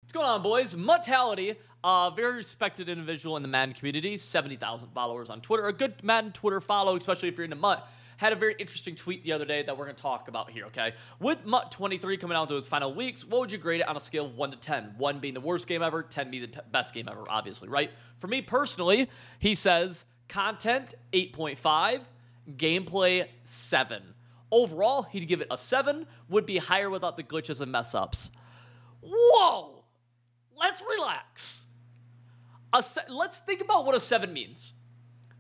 What's going on, boys? Muttality, a very respected individual in the Madden community, 70,000 followers on Twitter. A good Madden Twitter follow, especially if you're into Mutt. Had a very interesting tweet the other day that we're going to talk about here, okay? With Mutt 23 coming out to its final weeks, what would you grade it on a scale of 1 to 10? 1 being the worst game ever, 10 being the best game ever, obviously, right? For me personally, he says content 8.5, gameplay 7. Overall, he'd give it a 7, would be higher without the glitches and mess-ups. Whoa! Let's relax. Let's think about what a 7 means.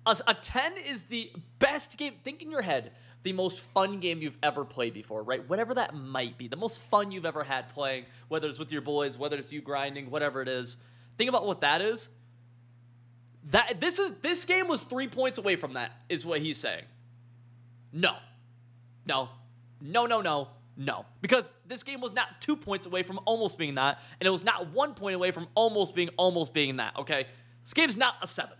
A 10 is the best game. Think in your head, the most fun game you've ever played before, right? Whatever that might be. The most fun you've ever had playing, whether it's with your boys, whether it's you grinding, whatever it is. Think about what that is. This game was 3 points away from that, is what he's saying. No. Because this game was not 2 points away from almost being that, and it was not 1 point away from almost being that, okay? This game's not a 7.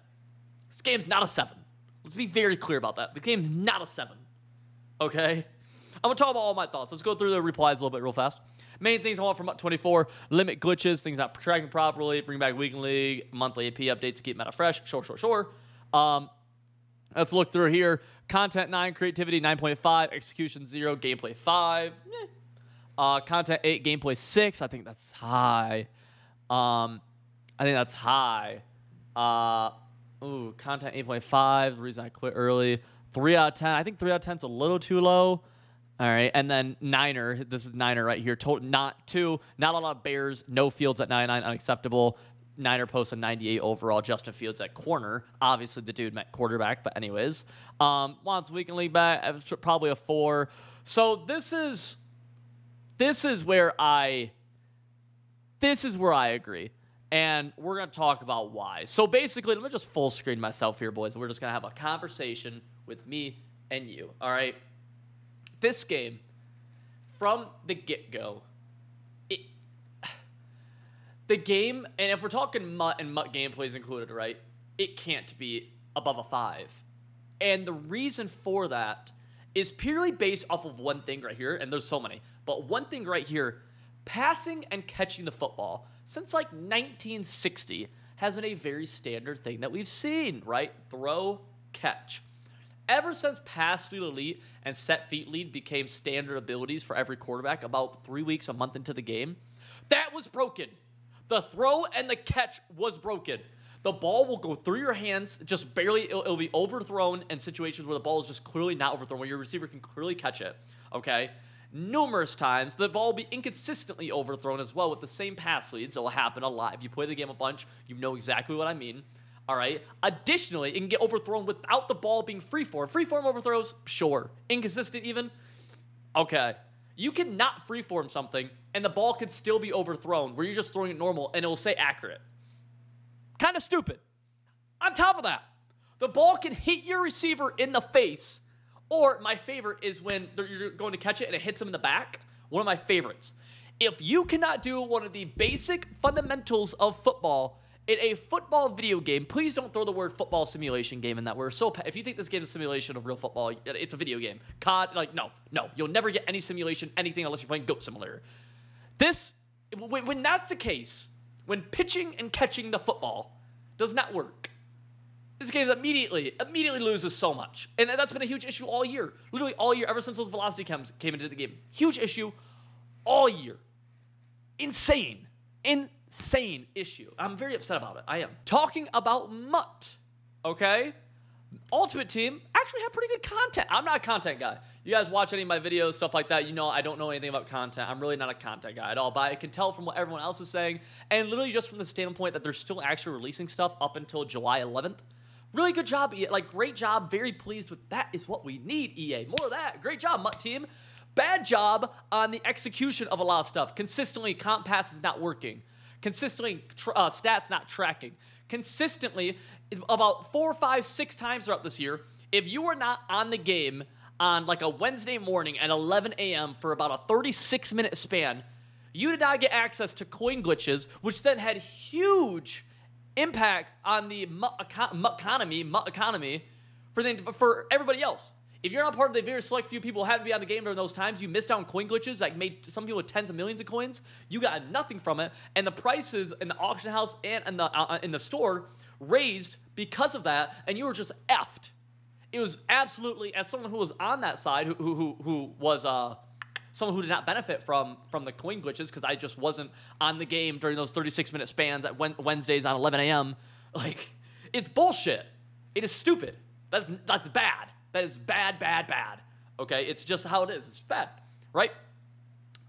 This game's not a 7. Let's be very clear about that. The game's not a 7, okay? I'm going to talk about all my thoughts. Let's go through the replies a little bit real fast. Main things I want from 24, limit glitches, things not tracking properly, bring back weekly, monthly AP updates to keep meta fresh. Sure. Let's look through here. Content 9, creativity 9.5, execution 0, gameplay 5. Content 8, gameplay 6. I think that's high. Content 8.5. The reason I quit early. 3 out of 10. I think 3 out of 10 is a little too low. All right, and then Niner. This is Niner right here. Not a lot of Bears. No Fields at 99. Unacceptable. Niner posts a 98 overall. Justin Fields at corner. Obviously, the dude meant quarterback, but anyways. Wants weekend league back. Probably a 4. So this is where I agree. And we're going to talk about why. So basically, let me just full screen myself here, boys. We're just going to have a conversation with me and you, all right? This game, from the get-go, the game, and if we're talking Mutt and Mutt gameplays included, right, it can't be above a 5. And the reason for that is purely based off of one thing right here, and there's so many, but one thing right here, passing and catching the football, since like 1960, has been a very standard thing that we've seen, right? Throw, catch. Ever since pass lead elite and set feet lead became standard abilities for every quarterback about 3 weeks, a month into the game, that was broken. The throw and the catch was broken. The ball will go through your hands, just barely, it'll be overthrown in situations where the ball is just clearly not overthrown, where your receiver can clearly catch it, okay? Numerous times, the ball will be inconsistently overthrown as well with the same pass leads. It will happen a lot. If you play the game a bunch, you know exactly what I mean, all right? Additionally, it can get overthrown without the ball being freeform. Freeform overthrows, sure. Inconsistent even, okay. You cannot freeform something, and the ball could still be overthrown, where you're just throwing it normal, and it will say accurate. Kind of stupid. On top of that, the ball can hit your receiver in the face, or my favorite is when you're going to catch it, and it hits him in the back. One of my favorites. If you cannot do one of the basic fundamentals of football in a football video game, please don't throw the word football simulation game in that. If you think this game is a simulation of real football, it's a video game. COD, like, no. You'll never get any simulation, anything, unless you're playing Goat Simulator. When that's the case, when pitching and catching the football does not work, this game immediately loses so much. And that's been a huge issue all year. Literally all year, ever since those velocity chems came into the game. Huge issue all year. Insane issue. I'm very upset about it. I am. Talking about Mutt, okay? Ultimate Team actually had pretty good content. I'm not a content guy. You guys watch any of my videos, stuff like that, you know I don't know anything about content. I'm really not a content guy at all, but I can tell from what everyone else is saying, and literally just from the standpoint that they're still actually releasing stuff up until July 11th. Really good job, EA. Like, great job. Very pleased with that is what we need, EA. More of that. Great job, Mutt Team. Bad job on the execution of a lot of stuff. Consistently, comp passes not working. Consistently, stats not tracking. Consistently, about 4, 5, 6 times throughout this year, if you were not on the game on like a Wednesday morning at 11 a.m. for about a 36-minute span, you did not get access to coin glitches, which then had huge impact on the Mutt economy for everybody else. If you're not part of the very select few people who haven't been on the game during those times, you missed out on coin glitches that made some people with tens of millions of coins. You got nothing from it, and the prices in the auction house and in the store raised because of that, and you were just effed. It was absolutely, as someone who was on that side, who was someone who did not benefit from the coin glitches, because I just wasn't on the game during those 36-minute spans at Wednesdays on 11 a.m. Like, it's bullshit. It is stupid. That's bad. That is bad, bad, bad. Okay? It's just how it is. It's bad, right?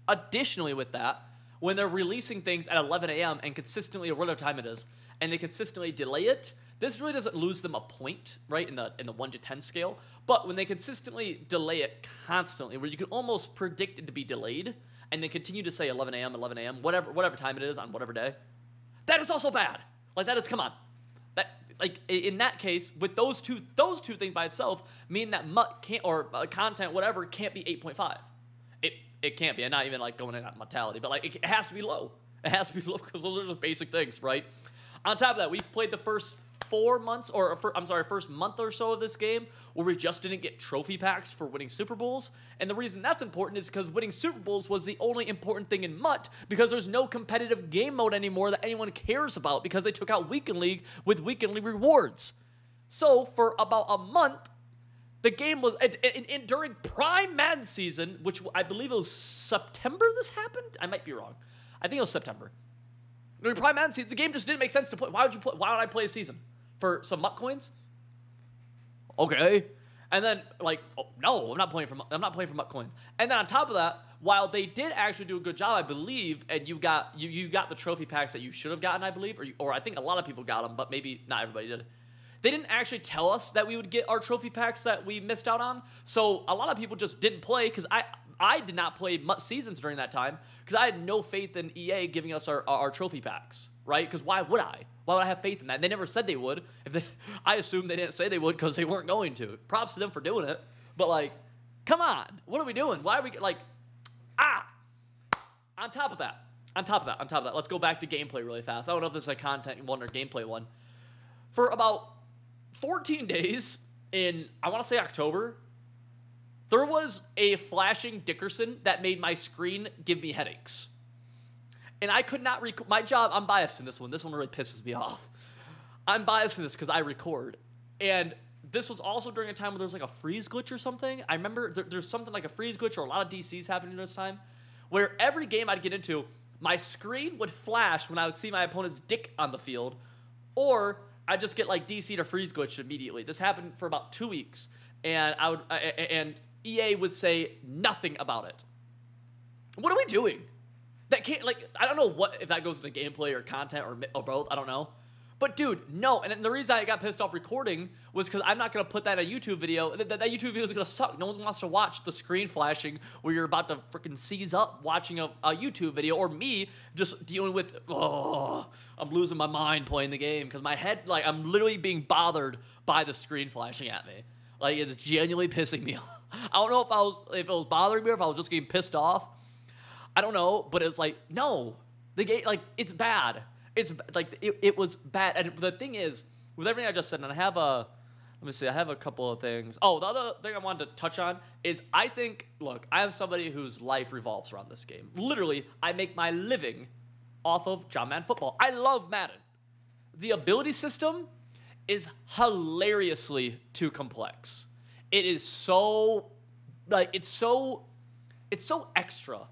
Additionally with that, when they're releasing things at 11 a.m. and consistently, or whatever time it is, and they consistently delay it, this really doesn't lose them a point, right, in the 1 to 10 scale. But when they consistently delay it constantly, where you can almost predict it to be delayed, and they continue to say 11 a.m., whatever time it is on whatever day, that is also bad. Like, that is, come on. Like, in that case, with those two things by itself mean that MUT can't, or content, whatever, can't be 8.5. It can't be. And not even, like, going in that mortality. But, like, it has to be low. It has to be low because those are just basic things, right? On top of that, we've played the first 4 months, first month or so of this game where we just didn't get trophy packs for winning Super Bowls. And the reason that's important is because winning Super Bowls was the only important thing in MUT, because there's no competitive game mode anymore that anyone cares about, because they took out Weekend League with Weekend League rewards. So for about a month, the game was, during Prime Madden season, which I believe it was September this happened? I might be wrong. I think it was September. During Prime Madden season, the game just didn't make sense to play. Why would I play a season? For some MUT coins? Okay. And then, like, oh, no, I'm not playing for MUT coins. And then on top of that, while they did actually do a good job, I believe, and you got the trophy packs that you should have gotten, I believe, or I think a lot of people got them, but maybe not everybody did. They didn't actually tell us that we would get our trophy packs that we missed out on. So a lot of people just didn't play, because I did not play MUT seasons during that time, because I had no faith in EA giving us our trophy packs, right? Because why would I? Why would I have faith in that? They never said they would. I assume they didn't say they would because they weren't going to. Props to them for doing it. But, like, come on. What are we doing? Why are we, like, On top of that, let's go back to gameplay really fast. I don't know if this is a content one or gameplay one. For about 14 days in, I want to say October, there was a flashing Dickerson that made my screen give me headaches. And I could not record. My job, I'm biased in this one. This one really pisses me off. I'm biased in this because I record. And this was also during a time where there was like a freeze glitch or something. I remember there's something like a freeze glitch or a lot of DCs happening this time, where every game I'd get into, my screen would flash when I would see my opponent's dick on the field, or I'd just get like DC to freeze glitch immediately. This happened for about 2 weeks, and and EA would say nothing about it. What are we doing? That can't, like, I don't know if that goes into gameplay or content or both. I don't know. But, dude, no. And the reason I got pissed off recording was because I'm not going to put that in a YouTube video. That YouTube video is going to suck. No one wants to watch the screen flashing where you're about to freaking seize up watching a YouTube video, or me just dealing with, I'm losing my mind playing the game because my head, like, I'm literally being bothered by the screen flashing at me. Like, it's genuinely pissing me off. I don't know if it was bothering me or if I was just getting pissed off. I don't know, but it's like, no, the game, like, it's bad. It's like, it was bad. And the thing is, with everything I just said, and I have let me see, I have a couple of things. Oh, the other thing I wanted to touch on is I think, look, I am somebody whose life revolves around this game. Literally, I make my living off of John Madden football. I love Madden. The ability system is hilariously too complex. It is so, like, it's so extra,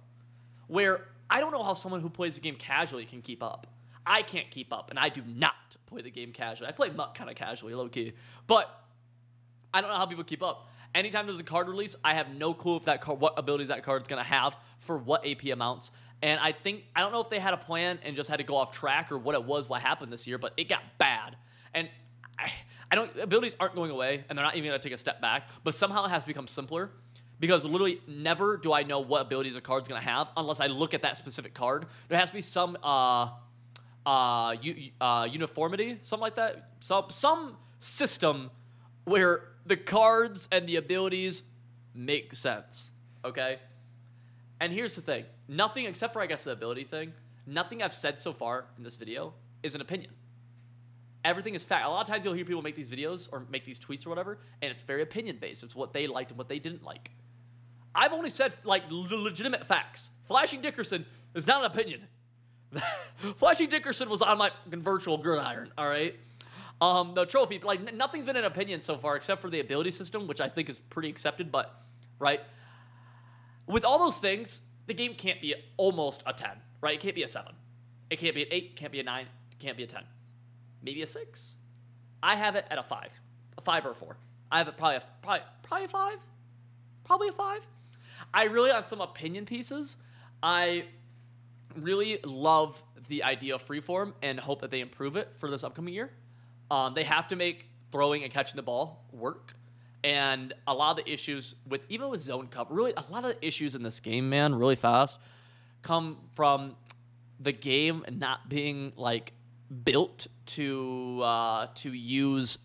where I don't know how someone who plays the game casually can keep up. I can't keep up, and I do not play the game casually. I play MUT kind of casually, low-key. But I don't know how people keep up. Anytime there's a card release, I have no clue if that card, what abilities that card's going to have for what AP amounts. And I don't know if they had a plan and just had to go off track or what it was, what happened this year, but it got bad. And abilities aren't going away, and they're not even going to take a step back, but somehow it has to become simpler. Because literally never do I know what abilities a card's going to have unless I look at that specific card. There has to be some uniformity, something like that. Some system where the cards and the abilities make sense, okay? And here's the thing. Nothing, except for, I guess, the ability thing, nothing I've said so far in this video is an opinion. everything is fact. A lot of times you'll hear people make these videos or make these tweets or whatever, and it's very opinion-based. It's what they liked and what they didn't like. I've only said, like, legitimate facts. Flashing Dickerson is not an opinion. Flashing Dickerson was on my virtual gridiron, all right? The trophy, like, nothing's been an opinion so far except for the ability system, which I think is pretty accepted, but, right? With all those things, the game can't be almost a 10, right? It can't be a 7. It can't be an 8, can't be a 9, it can't be a 10. Maybe a 6. I have it at a 5. A 5 or a 4. I have it probably a 5. Probably a 5. I really, on some opinion pieces, I really love the idea of freeform and hope that they improve it for this upcoming year. They have to make throwing and catching the ball work. And a lot of the issues with, even with zone cover, really a lot of the issues in this game, man, really fast, come from the game not being like built to use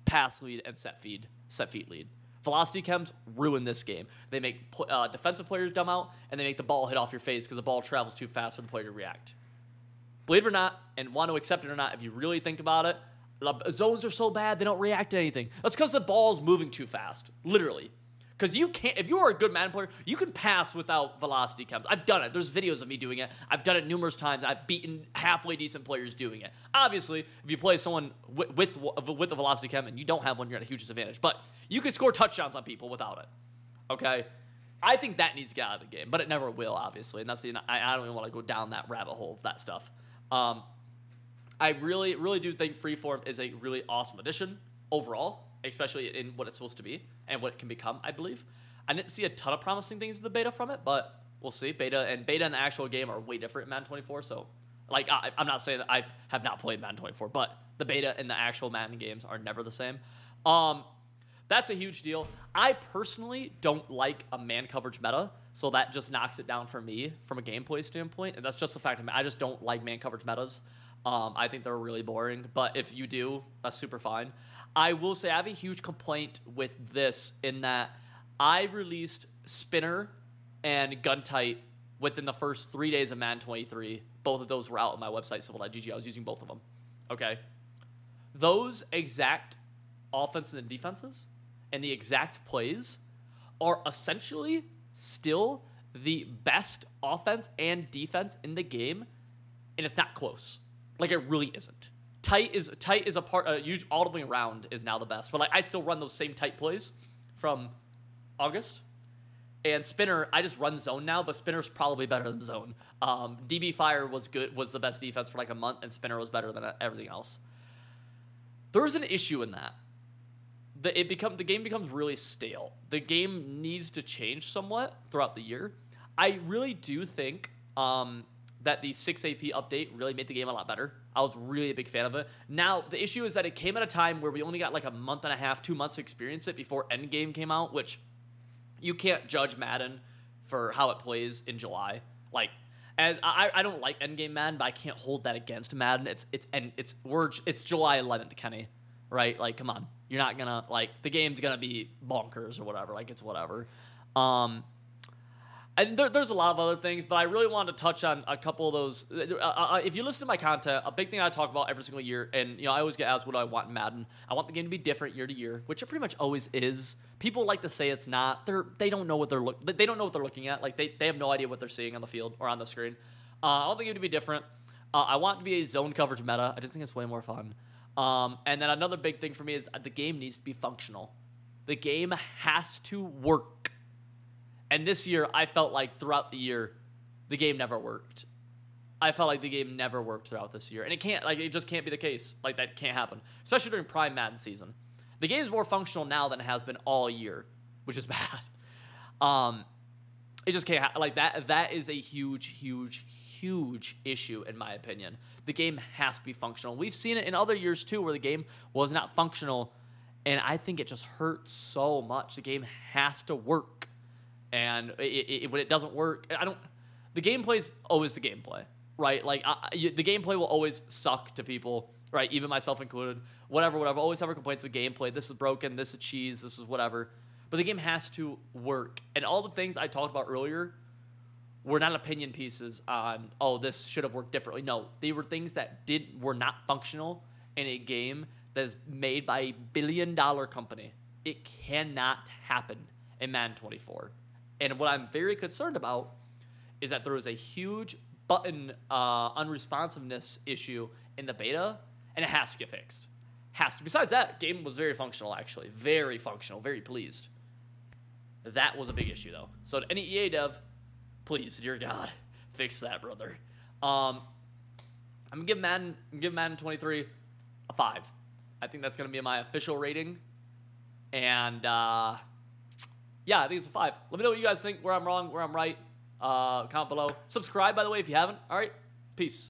pass lead and set feed lead. Velocity chems ruin this game. They make defensive players dumb out, and they make the ball hit off your face because the ball travels too fast for the player to react. Believe it or not, and want to accept it or not, if you really think about it, zones are so bad they don't react to anything. That's because the ball's moving too fast, literally. Because you can't, if you are a good Madden player, you can pass without velocity chems. I've done it. There's videos of me doing it. I've done it numerous times. I've beaten halfway decent players doing it. Obviously, if you play someone with a velocity chem and you don't have one, you're at a huge disadvantage. But you can score touchdowns on people without it. Okay? I think that needs to get out of the game, but it never will, obviously. And that's I don't even want to go down that rabbit hole of that stuff. I really, really do think freeform is a really awesome addition overall, especially in what it's supposed to be and what it can become, I believe. I didn't see a ton of promising things in the beta from it, but we'll see. Beta and the actual game are way different in Madden 24, so like I'm not saying that I have not played Madden 24, but the beta and the actual Madden games are never the same. That's a huge deal. I personally don't like a man coverage meta, so that just knocks it down for me from a gameplay standpoint, and that's just the fact of I just don't like man coverage metas. I think they're really boring, but if you do, that's super fine. I will say I have a huge complaint with this in that I released Spinner and Gun Tight within the first 3 days of Madden 23. Both of those were out on my website, civil.gg. I was using both of them. Okay? Those exact offenses and defenses and the exact plays are essentially still the best offense and defense in the game, and it's not close. Like, it really isn't. Tight is a part. All the way around is now the best, but like I still run those same tight plays from August. And Spinner, I just run zone now, but Spinner's probably better than zone. DB Fire was the best defense for like a month, and Spinner was better than everything else. There's an issue in that. The game becomes really stale. The game needs to change somewhat throughout the year. I really do think that the 6 AP update really made the game a lot better. I was really a big fan of it. Now, the issue is that it came at a time where we only got like a month and a half, 2 months to experience it before Endgame came out, which you can't judge Madden for how it plays in July. Like, and I don't like Endgame Madden, but I can't hold that against Madden. It's July 11th, Kenny, right? Like, come on. You're not gonna, like, the game's gonna be bonkers or whatever. Like, it's whatever. And there's a lot of other things, but I really wanted to touch on a couple of those. If you listen to my content, a big thing I talk about every single year, and I always get asked what do I want in Madden. I want the game to be different year to year, which it pretty much always is. People like to say it's not. They don't know what they're looking at. Like they have no idea what they're seeing on the field or on the screen. I want the game to be different. I want it to be a zone coverage meta. I just think it's way more fun. And then another big thing for me is the game needs to be functional. The game has to work. And this year, I felt like throughout the year, the game never worked. I felt like the game never worked throughout this year. And it just can't be the case. Like, that can't happen. Especially during Prime Madden season. The game is more functional now than it has been all year, which is bad. It just can't like that. That is a huge, huge, huge issue, in my opinion. The game has to be functional. We've seen it in other years, too, where the game was not functional. And I think it just hurts so much. The game has to work. And when it doesn't work, the gameplay is always the gameplay, right? Like, the gameplay will always suck to people, right? Even myself included. Whatever. Always have complaints with gameplay. This is broken. This is cheese. This is whatever. But the game has to work. And all the things I talked about earlier were not opinion pieces on, oh, this should have worked differently. No, they were things that were not functional in a game that is made by a billion-dollar company. It cannot happen in Madden 24. And what I'm very concerned about is that there was a huge button unresponsiveness issue in the beta, and it has to get fixed. Has to. Besides that, game was very functional, actually. Very functional. Very pleased. That was a big issue, though. So to any EA dev, please, dear God, fix that, brother. I'm gonna give Madden 23 a 5. I think that's gonna be my official rating. And yeah, I think it's a 5. Let me know what you guys think, where I'm wrong, where I'm right. Comment below. Subscribe, by the way, if you haven't. All right, peace.